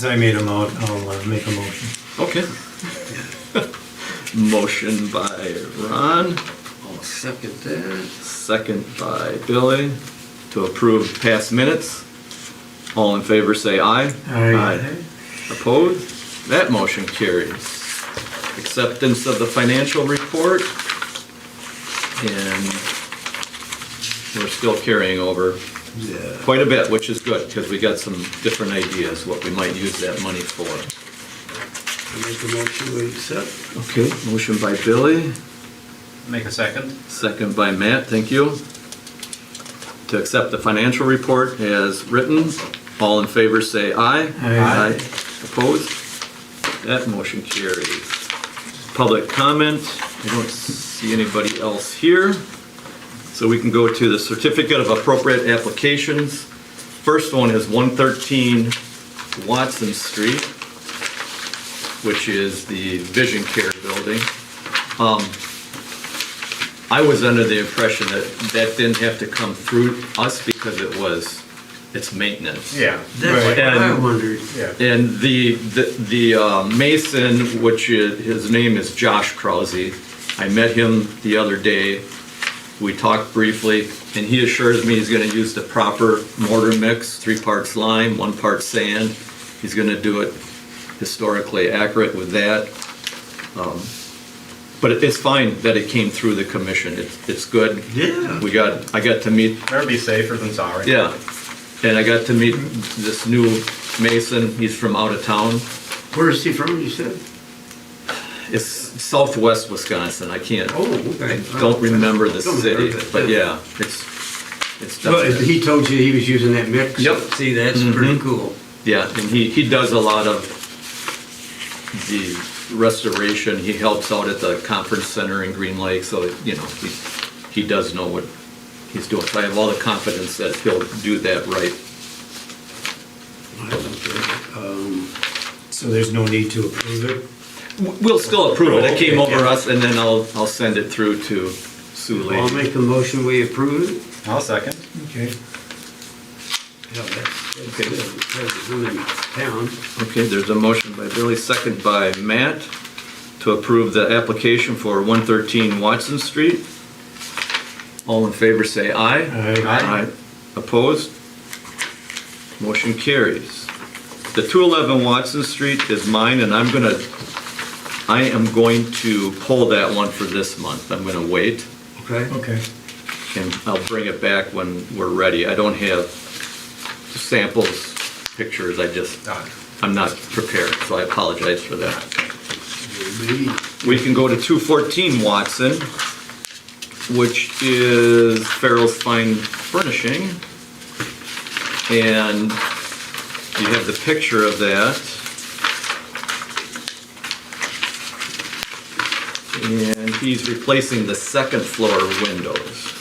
I made them out, I'll make a motion. Okay. Motion by Ron, I'll second that. second by Billy, to approve past minutes. All in favor say aye. Aye. Opposed? That motion carries. Acceptance of the financial report. And we're still carrying over Yeah. quite a bit, which is good, because we got some different ideas what we might use that money for. I make a motion to accept. Okay, motion by Billy, Make a second. second by Matt, thank you. To accept the financial report as written. All in favor say aye. Aye. Opposed? That motion carries. Public comment, I don't see anybody else here. So we can go to the certificate of appropriate applications. First one is 113 Watson Street, which is the Vision Care building. I was under the impression that that didn't have to come through us because it's maintenance. Yeah. That's what And- I wondered. Yeah. And the mason, which is, his name is Josh Krause, I met him the other day. We talked briefly, and he assures me he's gonna use the proper mortar mix, 3 parts lime, 1 part sand. He's gonna do it historically accurate with that. But it's fine that it came through the commission. It's good. Yeah. I got to meet, Better be safer than sorry. yeah, and I got to meet this new mason. He's from out of town. Where is he from, you said? It's southwest Wisconsin. I can't, Oh, okay. I don't remember the Don't city, remember it, but yeah. yeah, it's Well, definitely, he told you he was using that mix? Yep. See, that's pretty Mhm. cool. yeah, and he does a lot of the restoration. He helps out at the conference center in Green Lake, so, you know, he does know what he's doing. So I have all the confidence that he'll do that right. So there's no need to approve it? We'll still approve it. It came Okay, over yeah. us, and then I'll send it through to Sue I'll Lady. make a motion, we approve it. I'll second. Okay. Yeah, that's Okay. good. Because it's in town. Okay, there's a motion by Billy, second by Matt, to approve the application for 113 Watson Street. All in favor say aye. Aye. Opposed? Motion carries. The 211 Watson Street is mine, and I am going to pull that one for this month. I'm gonna wait, Okay? Okay. and I'll bring it back when we're ready. I don't have samples, pictures, I'm not prepared, so I apologize for that. Maybe. We can go to 214 Watson, which is Farrell's Fine Furnishing. And you have the picture of that. And he's replacing the second floor windows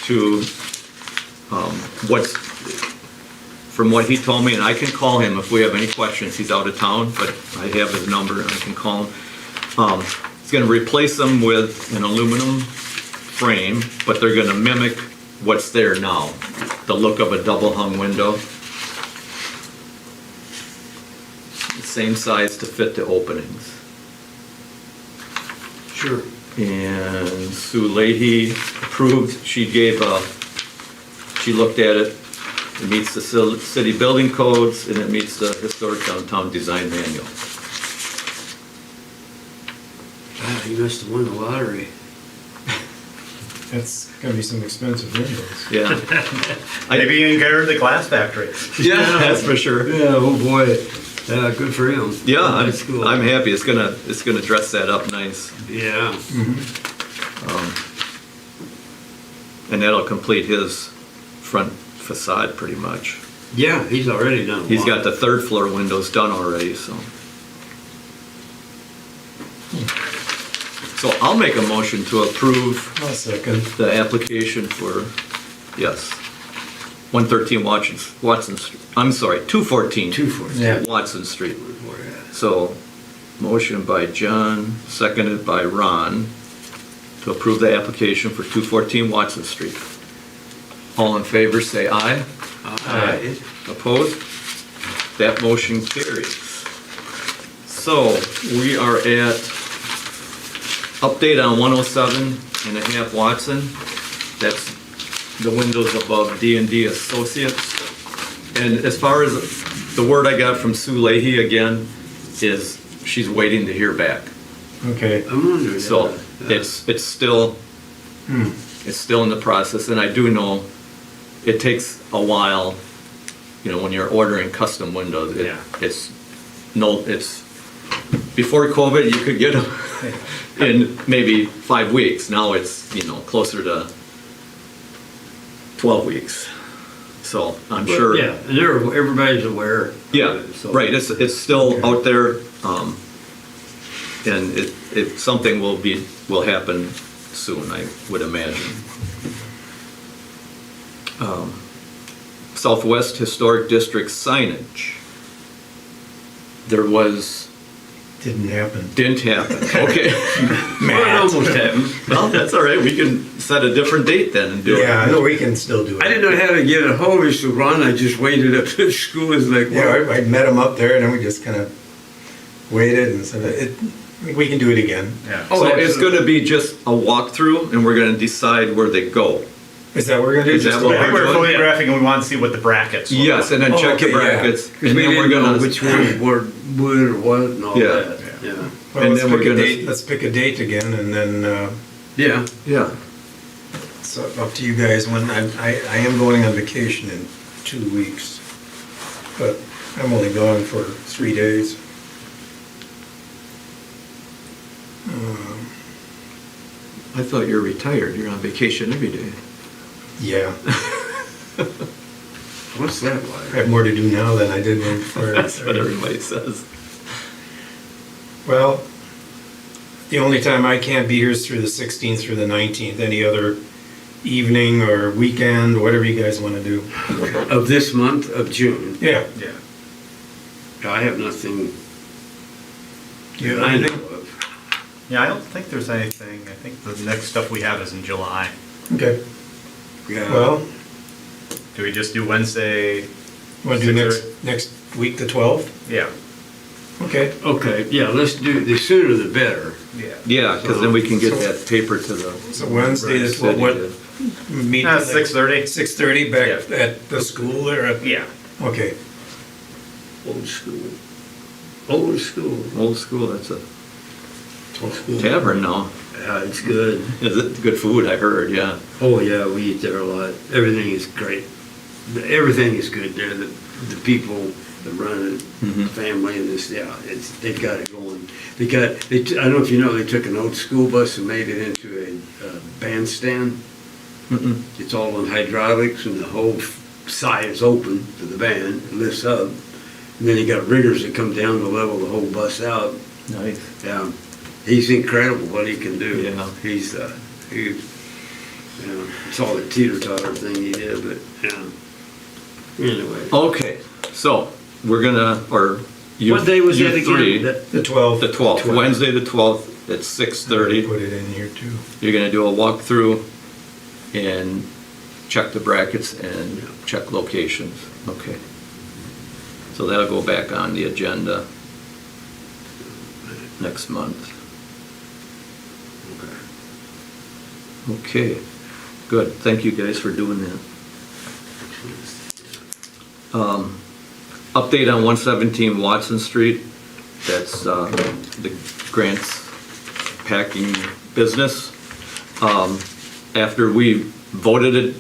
to from what he told me, and I can call him if we have any questions. He's out of town, but I have his number and I can call him. He's gonna replace them with an aluminum frame, but they're gonna mimic what's there now, the look of a double hung window. The same size to fit the openings. Sure. And Sue Leahy approved, she looked at it. It meets the city building codes and it meets the historic downtown design manual. God, he must have won the lottery. That's gonna be some expensive windows. Yeah. Maybe you inherited the glass factory. Yeah, that's for sure. Yeah, oh boy. Good for him. Yeah, That's cool. I'm happy. It's gonna dress that up nice. Yeah. And that'll complete his front facade pretty much. Yeah, he's already done a lot. He's got the third floor windows done already, so. So I'll make a motion to approve I'll second. the application for, yes, 113 Watson, I'm sorry, 214. 214. Yeah. Watson Street. Where at? So, motion by John, seconded by Ron, to approve the application for 214 Watson Street. All in favor, say aye. Aye. Opposed? That motion carries. So we are at update on 107.5 Watson. That's the windows above D&D Associates. And as far as the word I got from Sue Leahy again is she's waiting to hear back. Okay. I'm wondering. So it's still in the process, and I do know it takes a while. You know, when you're ordering custom windows, it's before COVID you could get them in maybe 5 weeks. Now it's closer to 12 weeks. So I'm sure. Yeah, and everybody's aware. of Yeah, it, so- right. It's still out there, and something will happen soon, I would imagine. Southwest Historic District signage. Didn't happen. Didn't happen. Okay. Well, it almost happened. Well, that's all right. We can set a different date then and do it. Yeah, I know we can still do it. I didn't know how to get a hold of you, so Ron, I just waited up at school. It's like, Yeah, I met him up there and then we just kind of waited and said, we can do it again. Yeah. Oh, So it's absolutely. going to be just a walkthrough, and we're going to decide where they go. Is that what we're gonna do? Is that Just what go I think back? we're photographing and we want to see what the brackets look Yes, like. and then Oh, check the okay, yeah. brackets, Because and we then we're didn't know gonna which one were wood or what and all Yeah. that. Yeah. Well, and let's then we're pick a gonna- date. Let's pick a date again and then, Yeah. Yeah. it's up to you guys when, I am going on vacation in 2 weeks. But I'm only gone for 3 days. I thought you were retired. You're on vacation every day. Yeah, What's that I like? have more to do now than I did when before. That's what everybody says. Well, the only time I can't be here is through the 16th through the 19th. Any other evening or weekend, whatever you guys want to do. Of this month of June, Yeah. Yeah. I have nothing You that I know anything? of. Yeah, I don't think there's anything. I think the next stuff we have is in July. Okay. Yeah. Well, Do we just do Wednesday? want to do 6:30? next week, the 12th? Yeah. Okay. Okay, yeah, let's do, the sooner the better. Yeah. Yeah, because then we can get So- that paper to the. So Wednesday, the 12th, what? Meet at 6:30. 6:30 back Yeah. at the school there? Yeah. Okay. Old school. Old school. Old school, that's a Old school. tavern now. Yeah, it's good. Is it good food? I heard, yeah. Oh, yeah, we eat there a lot. Everything is great. Everything is good there. The people that run it, Mhm. family and this, yeah, they've got it going. I don't know if you know, they took an old school bus and made it into a bandstand. Mm-mm. It's all on hydraulics and the whole side is open to the band, it lifts up. And then you got riggers that come down to level the whole bus out. Nice. Yeah, he's incredible what he can do. Yeah. It's all the teeter-totter thing he did, but, yeah. Anyway. Okay, so we're gonna, or you. What day was you that again? three, The 12th. The 12th, 12th. Wednesday the 12th at 6:30. Put it in here too. You're gonna do a walkthrough and check the brackets and check locations. Okay. So that'll go back on the agenda next month. Okay, good. Thank you guys for doing that. Update on 117 Watson Street. That's the Grants Packing business. After we voted it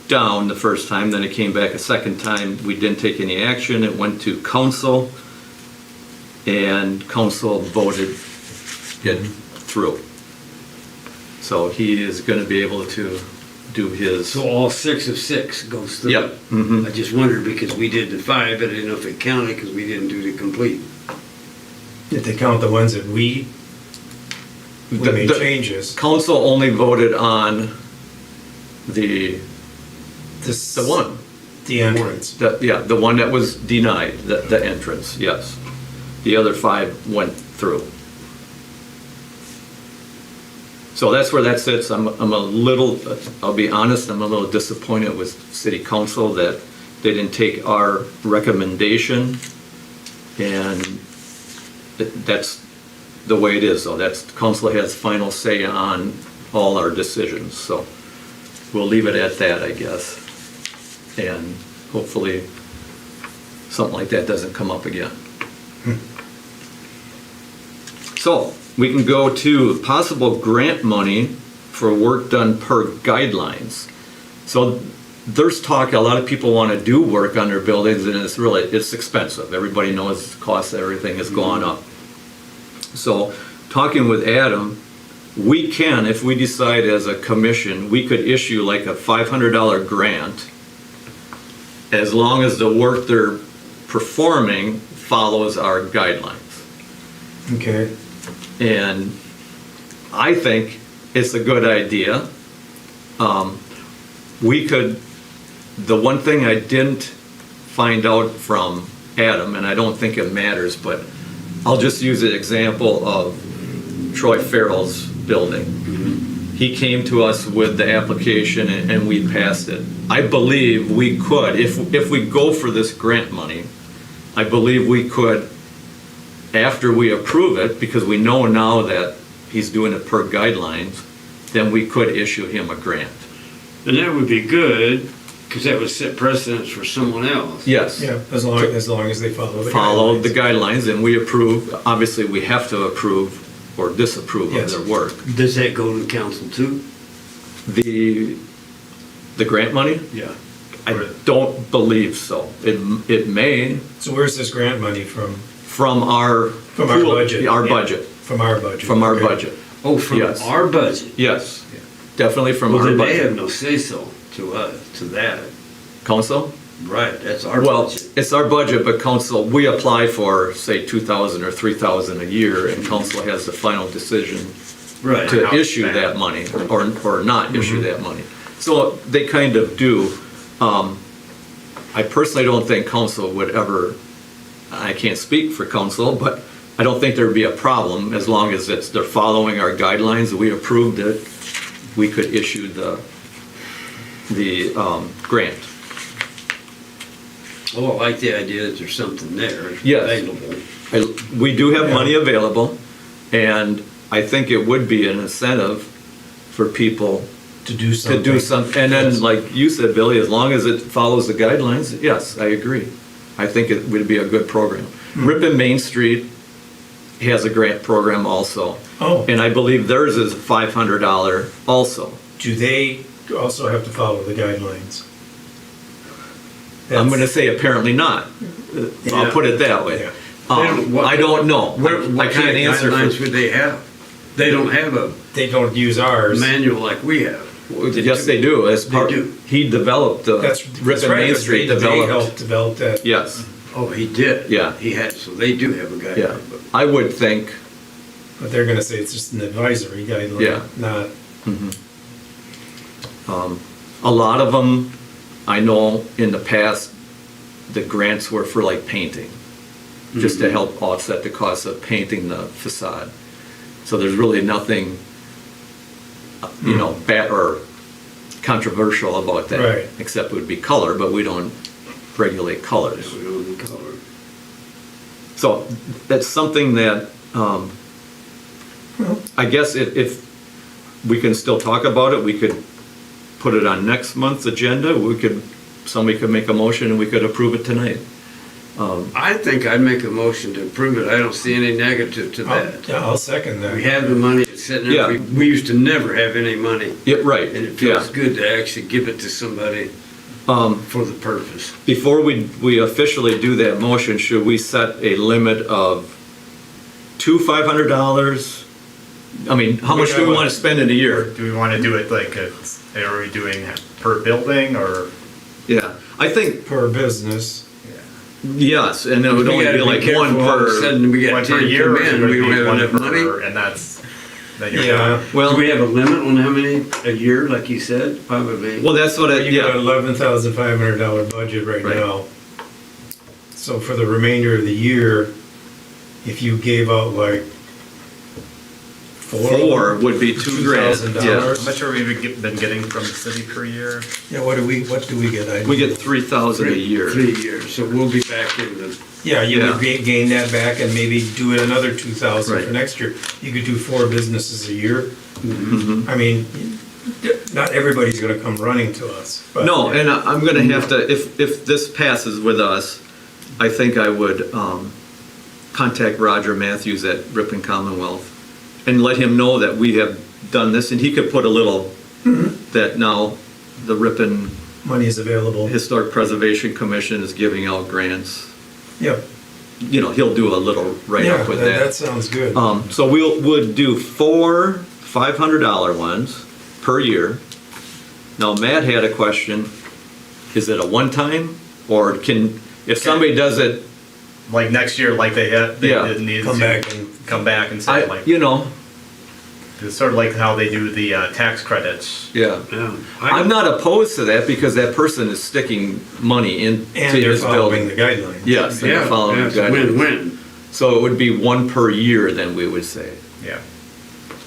down the first time, then it came back a second time. We didn't take any action. It went to council, and council voted it through. So he is going to be able to do his. So all 6 of 6 goes through? Yep. Mhm. I just wondered because we did the 5, but I didn't know if it counted because we didn't do the complete. Did they count the ones that we made The changes? council only voted on the one. The entrance. The one that was denied, the entrance, yes. The other 5 went through. So that's where that sits. I'm a little, I'll be honest, I'm a little disappointed with city council that they didn't take our recommendation And that's the way it is, though. That's, council has final say on all our decisions, so we'll leave it at that, I guess. And hopefully, something like that doesn't come up again. So, we can go to possible grant money for work done per guidelines. So, there's talk, a lot of people want to do work on their buildings, and it's expensive. Everybody knows the cost of everything has gone up. So, talking with Adam, we can, if we decide as a commission, we could issue like a $500 grant as long as the work they're performing follows our guidelines. Okay. And I think it's a good idea. We could, the one thing I didn't find out from Adam, and I don't think it matters, but I'll just use an example of Troy Farrell's building. He came to us with the application and we passed it. I believe we could, if we go for this grant money, I believe we could, after we approve it, because we know now that he's doing it per guidelines, then we could issue him a grant. And that would be good, because that would set precedence for someone else. Yes. Yeah, as long as they follow the Follow guidelines. the guidelines, and we approve. Obviously, we have to approve or disapprove Yes. of their work. Does that go to council too? The grant money? Yeah. I don't believe so. It may, So where's this grant money from? from our. From our budget. Our Yeah. budget, From our budget? from our Okay. budget. Oh, from Yes. our budget? Yes, definitely from Well, our then they have budget. no say-so to us, to that. Council? Right, that's our Well, budget. it's our budget, but council, we apply for, say, 2,000 or 3,000 a year, and council has the final decision Right. to How it's issue spent. that money or not issue that money. So they kind of do. I personally don't think council would ever, I can't speak for council, but I don't think there'd be a problem as long as they're following our guidelines. We approved it, we could issue the grant. Oh, I like the idea that there's something there Yes. available. We do have Yeah. money available, and I think it would be an incentive for people To do to something. do something. And then, Yes. like you said, Billy, as long as it follows the guidelines, yes, I agree. I think it would be a good program. Ripon Main Street has a grant program also. Oh. And I believe theirs is $500 also. Do they also have to follow the guidelines? I'm gonna say apparently not. I'll put it that way. Yeah. I don't know. I What kind can't of answer. guidelines would they have? They don't have a They don't use ours. manual like we have. Yes, they do. As part, They do. he developed That's Ripon right, Main but Street they developed. helped develop that. Yes, Oh, he did? Yeah. He had, so they do have a guideline. yeah. but- I would think, But they're gonna say it's just an advisory guideline, Yeah. not, a lot of them, I know in the past, the grants were for like painting, just to help offset the cost of painting the facade. So there's really nothing, bad or controversial about that. Right. Except it would be color, but we don't regulate colors. We don't have color. So that's something that, I guess if we can still talk about it, we could put it on next month's agenda. Somebody could make a motion and we could approve it tonight. I think I'd make a motion to approve it. I don't see any negative to that. I'll second that. We have the money, it's sitting there. Yeah. We used to never have any money. Yeah, right, And it feels yeah. good to actually give it to somebody for the purpose. Before we officially do that motion, should we set a limit of $500? I mean, how much do we want to spend in a Or year? do we want to do it like, are we doing per building or? Yeah, I think, Per business. yes, and it would We only gotta be like careful, one all of a per. sudden we got One 10 per year, come or is it in, gonna we don't be have one enough money. per- And then you're Yeah. done. Well, Do we have a limit on how many a year, like you said? Probably. well, that's what I, You got an yeah, $11,500 budget right Right. now. So for the remainder of the year, if you gave out like Four would be $2,000. $2,000. Yeah. How much are we been getting from the city per year? Yeah, what do we get? We get 3,000 a year. 3 years, so we'll be back in the, Yeah, you Yeah. would gain that back and maybe do it another 2,000 for Right. next year. You could do 4 businesses a year. Mhm. I mean, not everybody's gonna come running to us, but. No, and I'm gonna have to, if this passes with us, I think I would contact Roger Matthews at Ripon Commonwealth and let him know that we have done this, and he could put a little, that now the Ripon Money is available. Historic Preservation Commission is giving out grants. Yeah, You know, he'll do a little yeah, write-up with that that. sounds good. So would do 4 $500 ones per year. Now, Matt had a question, is it a one-time, or if somebody does it, Like next year, like they Yeah. did need Come to back and- come back and say like, it's it's sort of like how they do the tax credits. yeah. yeah. I'm not opposed to that because that person is sticking money into And they're his following the building. guidelines. Yes, they're Yeah, following yeah, the it's a guidelines. win-win. So it would be 1 per year, then we would say. Yeah.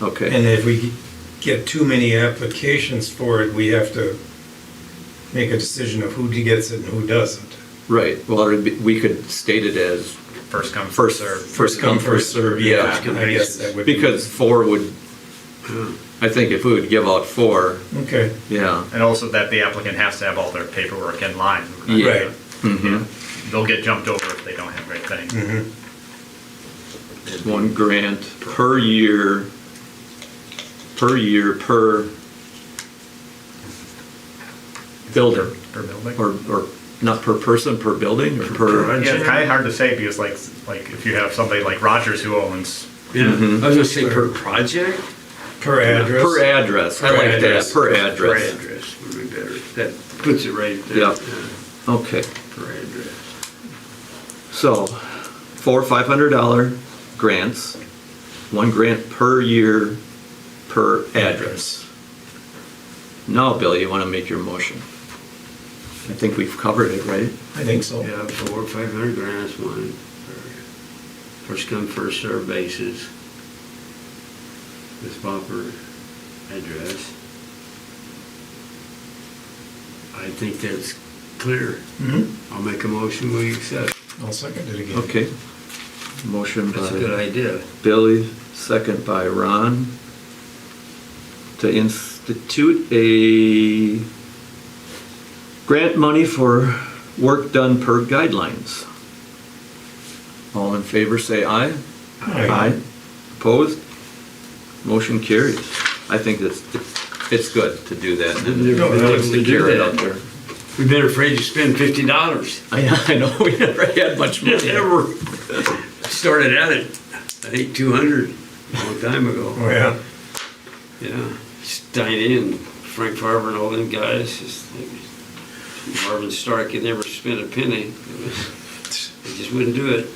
Okay. And if we get too many applications for it, we have to make a decision of who gets it and who doesn't. Right. Well, we could state it as First come, first First come, first serve, yeah, Yeah. I guess that would be. Because 4 would, I think if we would give out 4, Okay, yeah. And also that the applicant has to have all their paperwork in line. Yeah. right. Mhm. They'll get jumped over if they don't have everything. Mhm. 1 grant per year per building, Per building. or not per person, per building, or per, Yeah, it's kind of hard to say because like if you have somebody like Rogers who owns, Yeah, Mhm. I was gonna say per project? Per address. per address. I Per like address. that, per Per address. address would be better. That puts it right there. Yeah. Okay, Per address. so 4 $500 grants, 1 grant per year per address. Now, Bill, you want to make your motion? I think we've covered it, right? I think so. Yeah, 4 or 500 grants, one. First come, first served basis. This proper address. I think that's clear. Mhm. I'll make a motion, we accept. I'll second it again. Okay. Motion That's a good by idea. Billy, second by Ron, to institute a grant money for work done per guidelines. All in favor, say aye. Aye. Opposed? Motion carries. I think it's good to do that. and Never been able to do secure it that. out there. We've been afraid to spend $50. I know, we never had much money. Never. Started out at, I think, 200 a long time ago. Oh, yeah. Yeah, Steiny and Frank Farber and all them guys, Marvin Stark, he never spent a penny. They just wouldn't do it.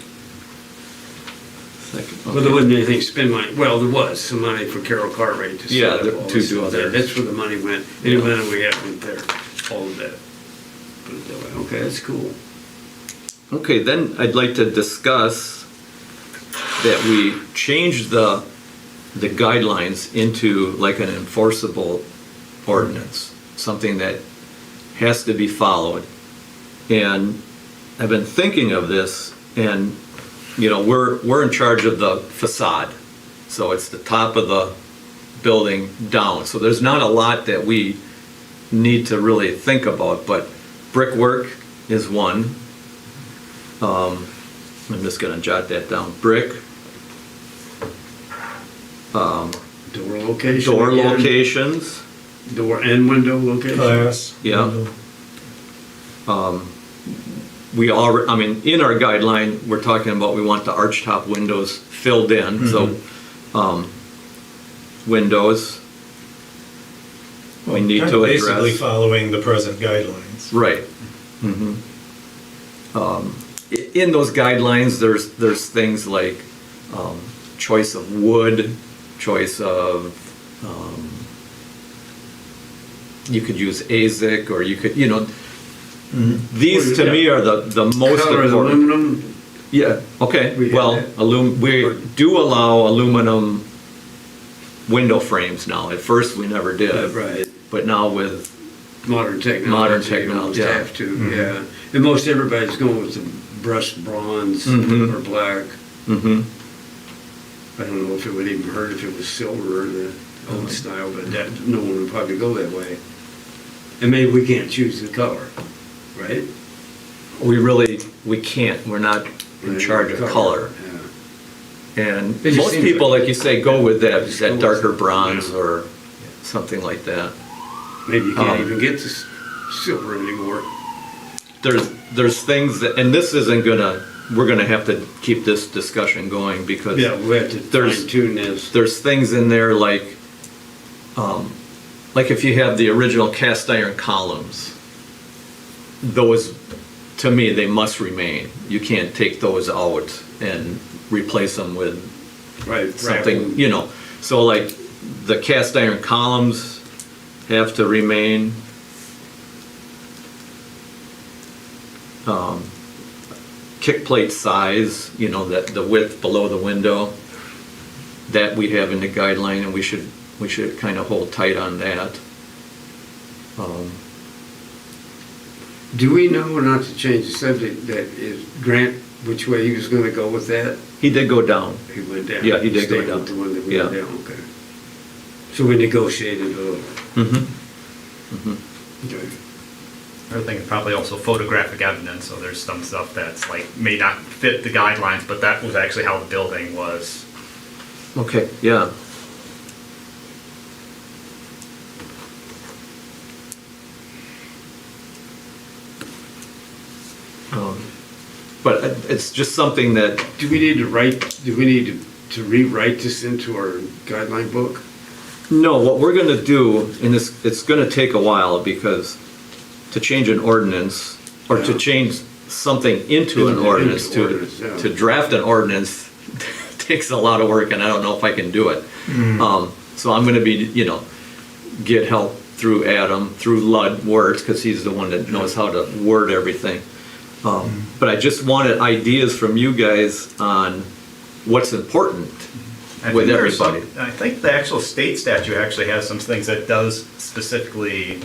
Second, Well, there wasn't anything to spend money, well, there was some money for Carol Cartwright to Yeah, set up all to this do stuff. other- That's where the money went, any money we had went there, all of that. Put it that way, okay, that's cool. Okay, then I'd like to discuss that we change the guidelines into like an enforceable ordinance, something that has to be followed. And I've been thinking of this, and, you know, we're in charge of the facade. So it's the top of the building down. So there's not a lot that we need to really think about, but brickwork is one. I'm just gonna jot that down. Brick, Door location door again. locations, Door and window location. Glass. Yeah. window. we all, I mean, in our guideline, we're talking about we want the arch top windows filled in, so, windows, we need to Basically address. following the present guidelines. Right. In those guidelines, there's things like, choice of wood, choice of, you could use AZIC, or you could, you know, these to me are the most Color is important. aluminum, Yeah, okay, We have well, that. we do allow aluminum window frames now. At first, we never did. Right. But now with, Modern technology. Modern You technology, almost yeah. have to, yeah. And most everybody's going with the brushed bronze Mhm. or black. mhm. I don't know if it would even hurt if it was silver or the old style, but that, no one would probably go that way. And maybe we can't choose the color, right? We can't, we're not in charge of color. Yeah. And It just most seems people, like- like you say, go with that Just go with darker it. bronze Yeah. or something like that. Maybe you can't Um, even get this silver anymore. There's things that, and this isn't gonna, we're gonna have to keep this discussion going because Yeah, we have to there's- fine tune this. there's things in there like if you have the original cast iron columns, those, to me, they must remain. You can't take those out and replace them with Right. something, you know. So like the cast iron columns have to remain. Kick plate size, you know, that the width below the window, that we have in the guideline, and we should kind of hold tight on that. Do we know, not to change the subject, that is Grant, which way he was gonna go with that? He did go down. He went down. Yeah, he did go Stayed down. with the one that Yeah. went down, okay. So we negotiated a little. Mm-hmm. Okay. Other thing is probably also photographic evidence, so there's some stuff that's like, may not fit the guidelines, but that was actually how the building was. Okay, yeah. But it's just something that, Do we need to rewrite this into our guideline book? no, what we're gonna do, and it's gonna take a while, because to change an ordinance, or to Yeah. change something into an Into ordinance, ordinance, yeah. to draft an ordinance takes a lot of work, and I don't know if I can do it. So I'm gonna be, you know, get help through Adam, through Lud Words, because he's the one that knows how to word everything. But I just wanted ideas from you guys on what's important I with think there's some- everybody. I think the actual state statute actually has some things that does specifically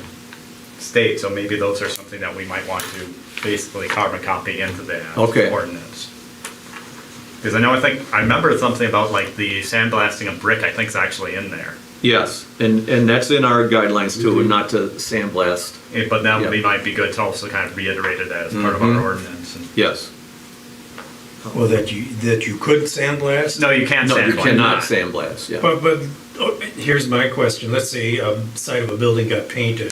state, so maybe those are something that we might want to basically carbon copy into the Okay. ordinance. Because I remember something about like the sandblasting of brick, I think is actually in there. Yes, and that's in our guidelines too, not to sandblast. But that Yeah. might be good to also kind of reiterate it as part of Mhm. our ordinance. And- Yes. Well, that you could sandblast? No, you can't No, you sandblast. cannot sandblast, yeah. But here's my question. Let's say side of a building got painted.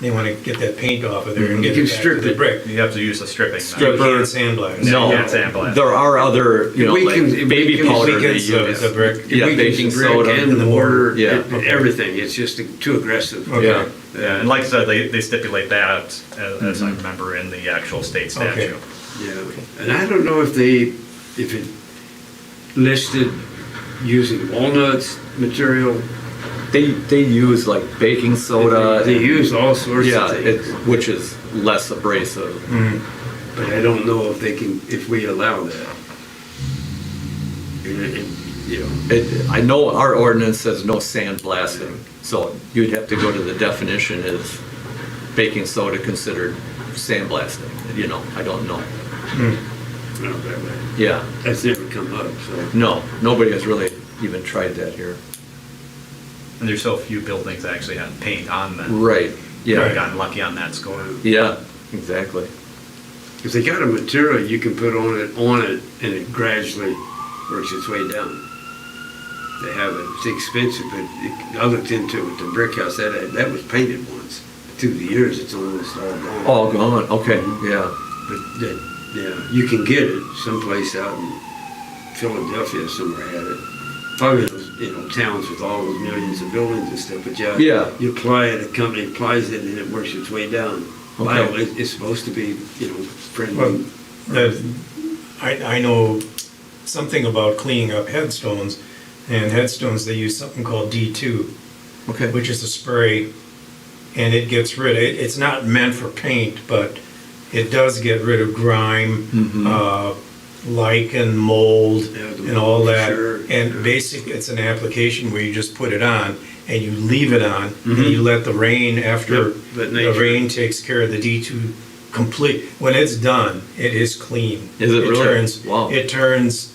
They want to get that paint off of there and You get can it back to strip the it. brick. You have to use a stripping. You method. can't sandblast. No, you can't sandblast. there are other, you know, We like can- we baby can- powder we they can use. the brick. Yeah, We use baking the brick soda. and the mortar, Yeah. everything, it's just too aggressive. Okay. Yeah. Yeah, and like I said, they stipulate that, as I remember, in the actual state Okay. statute. Yeah, and I don't know if it listed using walnuts material. They use like baking soda. They use all sorts Yeah, of things, which is less abrasive. but I don't know if we allow that. You know, I know our ordinance says no sandblasting, so you'd have to go to the definition, is baking soda considered sandblasting? You know, I don't know. not that way. Yeah, That's never come up, so. no, nobody has really even tried that here. And there's so few buildings that actually have paint on them. Right, I've yeah, gotten lucky on that score. yeah, exactly. If they got a material you can put on it, and it gradually works its way down. They have it, it's expensive, but I looked into it with the brick house, that was painted once. Through the years, it's almost all gone. All gone, okay, yeah. But yeah, you can get it someplace out in Philadelphia, somewhere had it. Probably those, towns with all those millions of buildings and stuff, but yeah. Yeah. You apply it, a company applies it, and it works its way down. Okay. Bio, it's supposed to be, friendly. Well, I know something about cleaning up headstones, and headstones, they use something called D2, Okay. which is a spray, and it gets rid of, it's not meant for paint, but it does get rid of grime, lichen, mold, Yeah, the and all mold, that. sure, And sure. basically, it's an application where you just put it on and you leave it on, and Mhm. you let the rain, after Yep, let the nature- rain takes care of the D2 complete. When it's done, it is clean. Is it really? Turns, Wow. It turns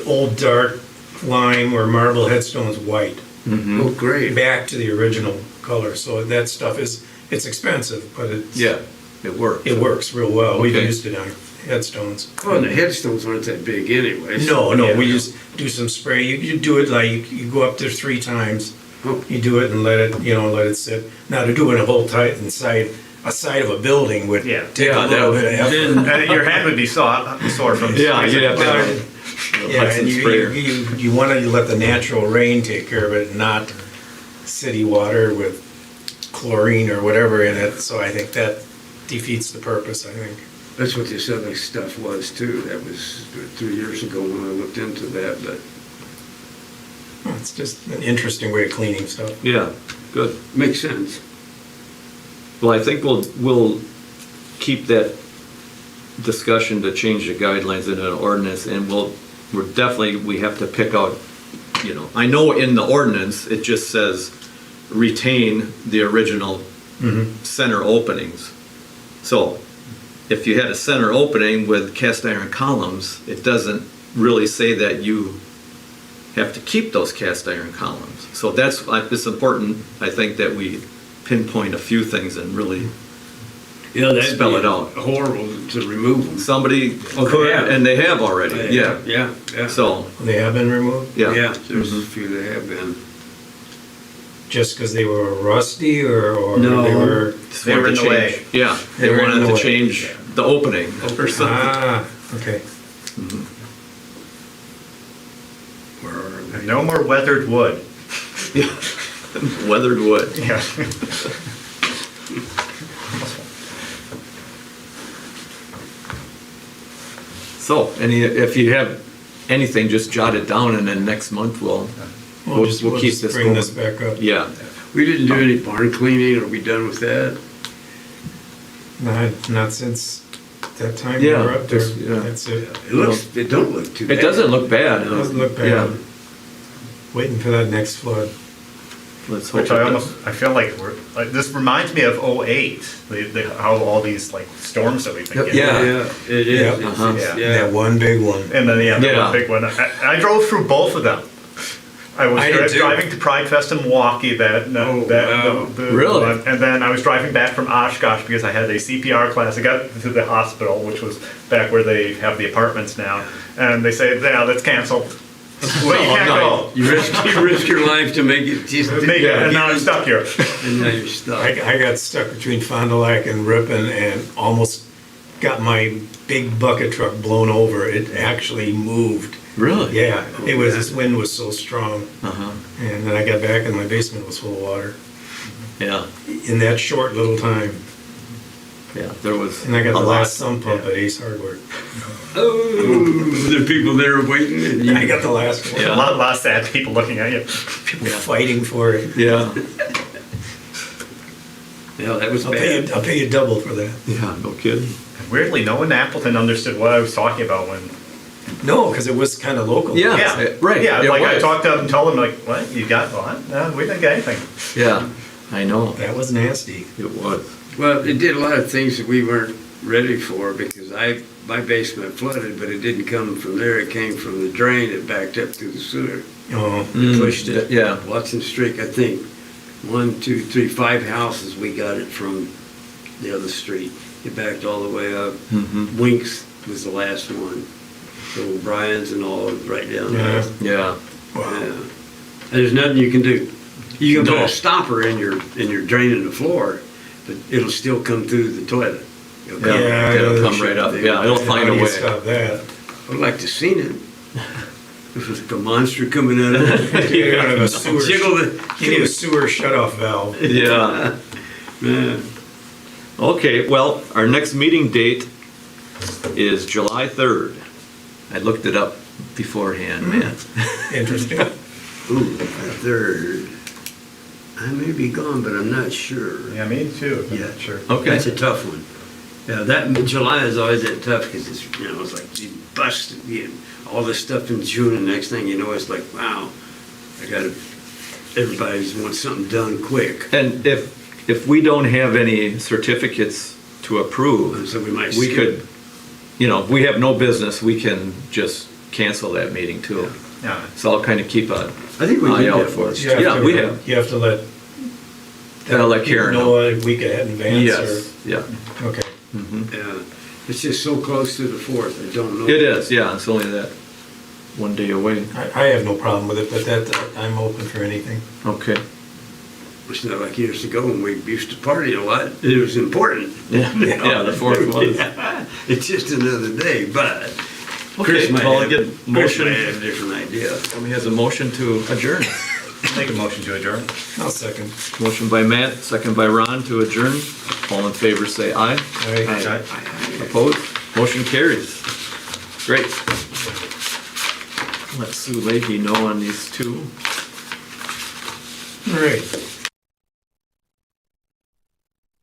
old dark lime or marble headstones white, Oh, great. back to the original color. So that stuff it's expensive, but Yeah, it works. it works real well. We've Okay. used it on headstones. Oh, and the headstones aren't that big anyway. so- No, Yeah. we just do some spray. You do it like, you go up there 3 times. Oh. You do it and let it sit. Now, to do it a whole tight inside, a side of a building would Yeah. take Yeah, a little that- bit of effort. then- Your hand would be sore from. Yeah, you'd have to have Yeah, Hudson and sprayer. you want to let the natural rain take care of it, not city water with chlorine or whatever in it. So I think that defeats the purpose, I think. That's what this other stuff was too. That was 3 years ago when I looked into that, but It's just an interesting way of cleaning stuff. Yeah, good. makes sense. Well, I think we'll keep that discussion to change the guidelines in an ordinance, and we have to pick out, I know in the ordinance, it just says retain the original center openings. So if you had a center opening with cast iron columns, it doesn't really say that you have to keep those cast iron columns. So it's important, I think, that we pinpoint a few things and really, Yeah, that'd Spell be it out. horrible to remove them. somebody Oh, they could, have. and they have already, yeah. Yeah, yeah. So, They have been removed yeah. Yeah, there's a few that have been. just because they were rusty or No. they were. Just They were wanted in to the change- way. Yeah, They they were in wanted the to way. change the opening or something. Ah, okay. Where are they? No more weathered wood. Weathered wood. Yeah. So, if you have anything, just jot it down, and then next month we'll We'll keep just this bring going. this back up. Yeah, We didn't do any barn cleaning. Are we done with that? Not since that time Yeah, we were up there. just- yeah. That's it. It don't look too bad. it doesn't look bad. It doesn't look bad. Yeah, Waiting for that next flood. let's hope. Which it I feel like this reminds me of '08, how all these like storms that we've been getting. Yeah. Yeah, it is. Yeah. It's- Uh-huh. it's- That one big one. And then, the Yeah. one big one. I drove through both of them. I was I did too. driving to Pride Fest in Milwaukee wow. Really? and then I was driving back from Oshkosh because I had a CPR class. I got to the hospital, which was back where they have the apartments now, and they say, yeah, that's canceled. Well, you can't go. You risk your life to make it just. Yeah. And now I'm stuck here. And now you're stuck. I got stuck between Fond du Lac and Ripon and almost got my big bucket truck blown over. It actually moved. Really? Yeah, it was, this wind was so strong. Uh-huh, And then I got back and my basement was full of water yeah, in that short little time. yeah, there was And I got a the lot. last sump pump at Ace Hardware. Oh, there are people there waiting. And you- I got the last one. Yeah. A lot of sad people looking at you. People fighting for it. Yeah, Yeah, that was I'll pay bad. you, I'll pay you double for that. yeah, no kidding. Weirdly, no one in Appleton understood what I was talking about when. No, because it was kind of local. Yeah. Yeah, right, Yeah, it like I was. talked to them and told them like, what? You got what? No, we didn't get anything. Yeah, I know, That was nasty. it was. Well, it did a lot of things that we weren't ready for because my basement flooded, but it didn't come from there. It came from the drain that backed up through the sewer. Oh, Pushed it. Yeah, Watson Street, I think, 1, 2, 3, 5 houses, we got it from the other street. It backed all the way up. mhm, Winks was the last one. So Brian's and all right down yeah. there. yeah, Wow. Yeah. And there's nothing you can do. You can put No. a stopper in your drain in the floor, but it'll still come through the toilet. It'll come yeah, right it'll up. come right up, yeah, it'll find How a do you way. stop that? I'd like to seen it. It was like a monster coming out of it. You have a sewer, Jiggle you need a sewer shut-off valve. Yeah, Yeah. okay, well, our next meeting date is July 3rd. I looked it up beforehand, man. Interesting. Ooh, the 3rd. I may be gone, but I'm not sure. Yeah, me too. Yeah. Sure. Okay. That's a tough one. Yeah, that, July is always that tough, because it's, you know, it's like, you bust, all this stuff in June, and next thing you know, it's like, wow, everybody's wants something done quick. And if we don't have any certificates to approve, And so we might we skip. could, you know, if we have no business, we can just cancel that meeting too. Yeah. So I'll kind of keep a I think we eye did out that for once. it. Yeah, we have. You have to let. And I'll let Karen know a week ahead in advance, Yes, yeah. or, okay. Yeah, it's just so close to the 4th, I don't know. It is, yeah, it's only that one day away. I have no problem with it, but I'm open for anything. Okay. It's not like years ago when we used to party a lot, it was important. Yeah, yeah, the fourth was. It's just another day, but Okay, Chris might well, I'll have, get Chris motion. might have a different idea. Somebody has a motion to adjourn. Make a motion to adjourn. I'll second. Motion by Matt, second by Ron to adjourn. All in favor, say aye. All right. Aye. Opposed? Motion carries. Great. Let Sue Leahy know on these two. All right.